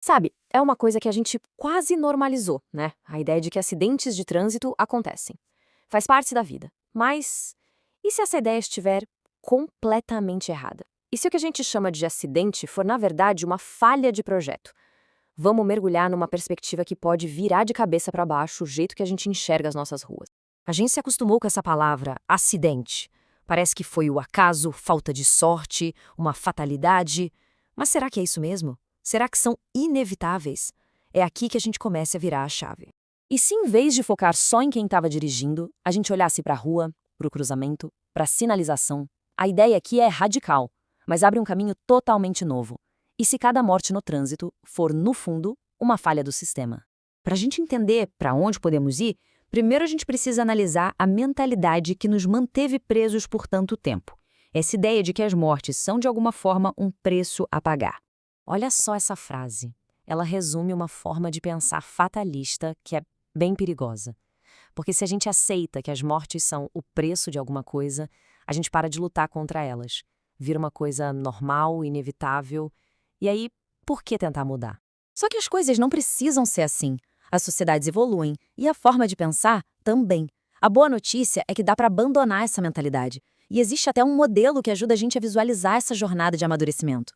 Sabe, é uma coisa que a gente quase normalizou, né? A ideia de que acidentes de trânsito acontecem. Faz parte da vida. Mas e se essa ideia estiver completamente errada? E se o que a gente chama de acidente for, na verdade, uma falha de projeto? Vamos mergulhar numa perspectiva que pode virar de cabeça para baixo o jeito que a gente enxerga as nossas ruas. A gente se acostumou com essa palavra, acidente. Parece que foi o acaso, falta de sorte, uma fatalidade. Mas será que é isso mesmo? Será que são inevitáveis? É aqui que a gente começa a virar a chave. E se em vez de focar só em quem estava dirigindo, a gente olhasse para a rua, para o cruzamento, para a sinalização? A ideia aqui é radical, mas abre um caminho totalmente novo. E se cada morte no trânsito for, no fundo, uma falha do sistema? Para a gente entender para onde podemos ir, primeiro a gente precisa analisar a mentalidade que nos manteve presos por tanto tempo. Essa ideia de que as mortes são, de alguma forma, um preço a pagar. Olha só essa frase. Ela resume uma forma de pensar fatalista que é bem perigosa. Porque se a gente aceita que as mortes são o preço de alguma coisa, a gente para de lutar contra elas. Vira uma coisa normal, inevitável. E aí, por que tentar mudar? Só que as coisas não precisam ser assim. As sociedades evoluem e a forma de pensar também. A boa notícia é que dá para abandonar essa mentalidade. E existe até um modelo que ajuda a gente a visualizar essa jornada de amadurecimento.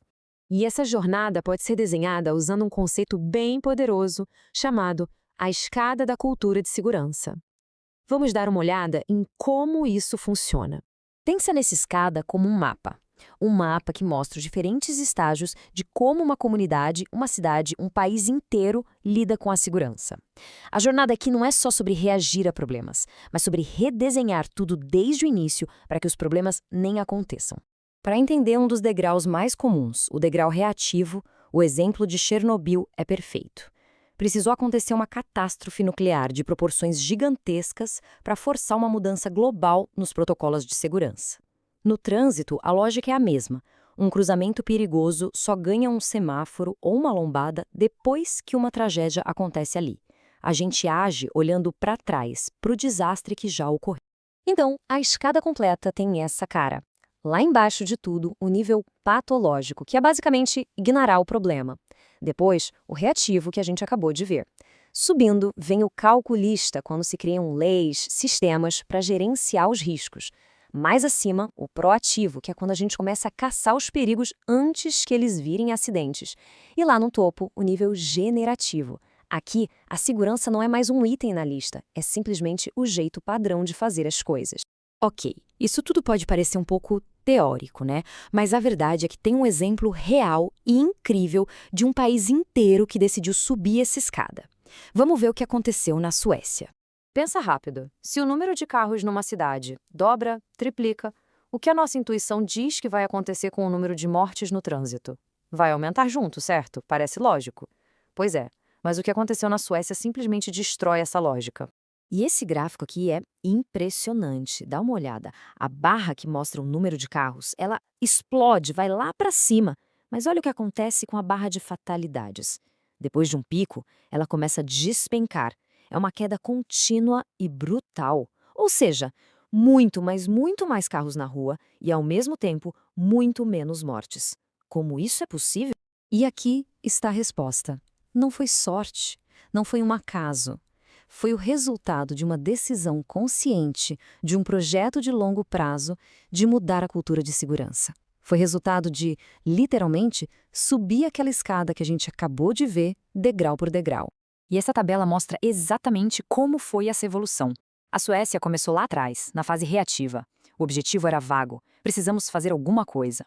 E essa jornada pode ser desenhada usando um conceito bem poderoso chamado a escada da cultura de segurança. Vamos dar uma olhada em como isso funciona. Pensa nessa escada como um mapa que mostra os diferentes estágios de como uma comunidade, uma cidade, um país inteiro lida com a segurança. A jornada aqui não é só sobre reagir a problemas, mas sobre redesenhar tudo desde o início para que os problemas nem aconteçam. Para entender um dos degraus mais comuns, o degrau reativo, o exemplo de Chernobyl é perfeito. Precisou acontecer uma catástrofe nuclear de proporções gigantescas para forçar uma mudança global nos protocolos de segurança. No trânsito, a lógica é a mesma. Um cruzamento perigoso só ganha um semáforo ou uma lombada depois que uma tragédia acontece ali. A gente age olhando para trás, para o desastre que já ocorreu. Então, a escada completa tem essa cara. Lá embaixo de tudo, o nível patológico, que é basicamente ignorar o problema. Depois, o reativo, que a gente acabou de ver. Subindo, vem o calculista, quando se criam leis, sistemas para gerenciar os riscos. Mais acima, o proativo, que é quando a gente começa a caçar os perigos antes que eles virem acidentes. E lá no topo, o nível generativo. Aqui, a segurança não é mais um item na lista, é simplesmente o jeito padrão de fazer as coisas. Ok, isso tudo pode parecer um pouco teórico, né? Mas a verdade é que tem um exemplo real e incrível de um país inteiro que decidiu subir essa escada. Vamos ver o que aconteceu na Suécia. Pensa rápido. Se o número de carros numa cidade dobra, triplica, o que a nossa intuição diz que vai acontecer com o número de mortes no trânsito? Vai aumentar junto, certo? Parece lógico. Pois é, mas o que aconteceu na Suécia simplesmente destrói essa lógica. E esse gráfico aqui é impressionante. Dá uma olhada. A barra que mostra o número de carros, ela explode, vai lá para cima. Mas olha o que acontece com a barra de fatalidades. Depois de um pico, ela começa a despencar. É uma queda contínua e brutal. Ou seja, muito, mas muito mais carros na rua e, ao mesmo tempo, muito menos mortes. Como isso é possível? E aqui está a resposta. Não foi sorte, não foi um acaso. Foi o resultado de uma decisão consciente, de um projeto de longo prazo, de mudar a cultura de segurança. Foi resultado de, literalmente, subir aquela escada que a gente acabou de ver, degrau por degrau. E essa tabela mostra exatamente como foi essa evolução. A Suécia começou lá atrás, na fase reativa. O objetivo era vago: precisamos fazer alguma coisa.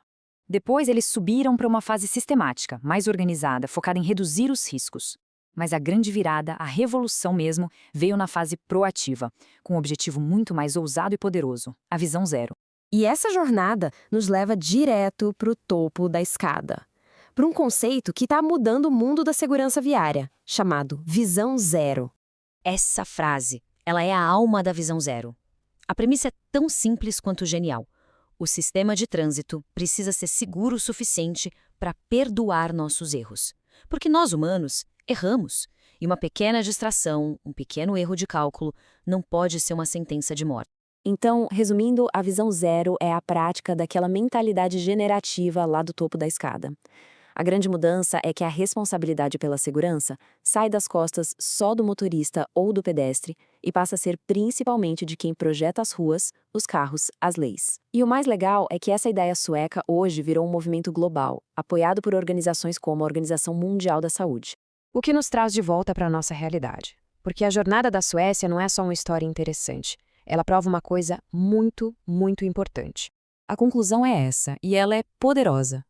Depois, eles subiram para uma fase sistemática, mais organizada, focada em reduzir os riscos. Mas a grande virada, a revolução mesmo, veio na fase proativa, com um objetivo muito mais ousado e poderoso: a visão zero. E essa jornada nos leva direto para o topo da escada, para um conceito que está mudando o mundo da segurança viária, chamado visão zero. Essa frase, ela é a alma da visão zero. A premissa é tão simples quanto genial. O sistema de trânsito precisa ser seguro o suficiente para perdoar nossos erros. Porque nós, humanos, erramos. E uma pequena distração, um pequeno erro de cálculo, não pode ser uma sentença de morte. Então, resumindo, a visão zero é a prática daquela mentalidade generativa lá do topo da escada. A grande mudança é que a responsabilidade pela segurança sai das costas só do motorista ou do pedestre e passa a ser principalmente de quem projeta as ruas, os carros, as leis. E o mais legal é que essa ideia sueca hoje virou um movimento global, apoiado por organizações como a Organização Mundial da Saúde. O que nos traz de volta para a nossa realidade. Porque a jornada da Suécia não é só uma história interessante. Ela prova uma coisa muito, muito importante. A conclusão é essa, e ela é poderosa.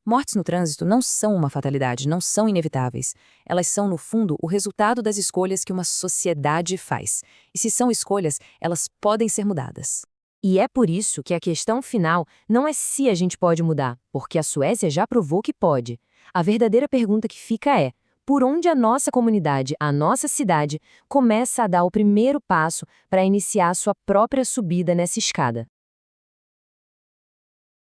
Mortes no trânsito não são uma fatalidade, não são inevitáveis. Elas são, no fundo, o resultado das escolhas que uma sociedade faz. E se são escolhas, elas podem ser mudadas. E é por isso que a questão final não é se a gente pode mudar, porque a Suécia já provou que pode. A verdadeira pergunta que fica é: por onde a nossa comunidade, a nossa cidade, começa a dar o primeiro passo para iniciar sua própria subida nessa escada?